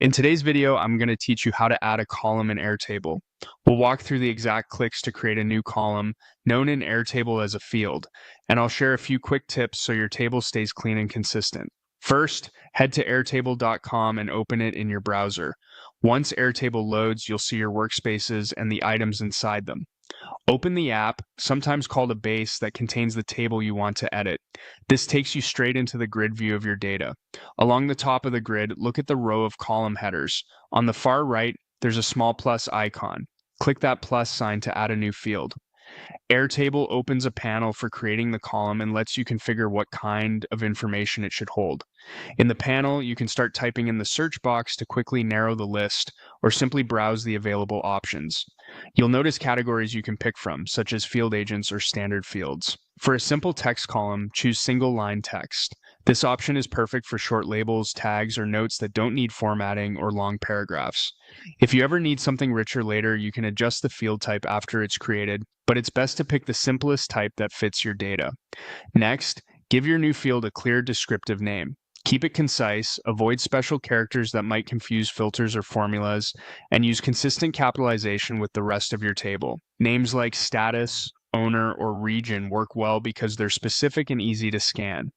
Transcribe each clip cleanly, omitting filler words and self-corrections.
In today's video, I'm going to teach you how to add a column in Airtable. We'll walk through the exact clicks to create a new column, known in Airtable as a field, and I'll share a few quick tips so your table stays clean and consistent. First, head to airtable.com and open it in your browser. Once Airtable loads, you'll see your workspaces and the items inside them. Open the app, sometimes called a base, that contains the table you want to edit. This takes you straight into the grid view of your data. Along the top of the grid, look at the row of column headers. On the far right, there's a small plus icon. Click that plus sign to add a new field. Airtable opens a panel for creating the column and lets you configure what kind of information it should hold. In the panel, you can start typing in the search box to quickly narrow the list or simply browse the available options. You'll notice categories you can pick from, such as field agents or standard fields. For a simple text column, choose single line text. This option is perfect for short labels, tags, or notes that don't need formatting or long paragraphs. If you ever need something richer later, you can adjust the field type after it's created, but it's best to pick the simplest type that fits your data. Next, give your new field a clear descriptive name. Keep it concise, avoid special characters that might confuse filters or formulas, and use consistent capitalization with the rest of your table. Names like status, owner, or region work well because they're specific and easy to scan.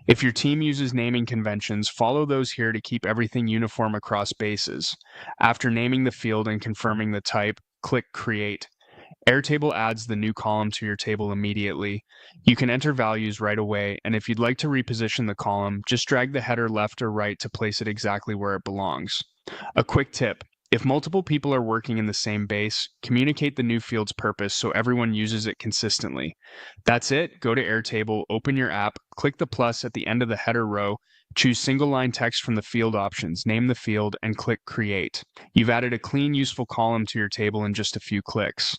If your team uses naming conventions, follow those here to keep everything uniform across bases. After naming the field and confirming the type, click Create. Airtable adds the new column to your table immediately. You can enter values right away, and if you'd like to reposition the column, just drag the header left or right to place it exactly where it belongs. A quick tip: if multiple people are working in the same base, communicate the new field's purpose so everyone uses it consistently. That's it. Go to Airtable, open your app, click the plus at the end of the header row, choose single line text from the field options, name the field, and click Create. You've added a clean, useful column to your table in just a few clicks.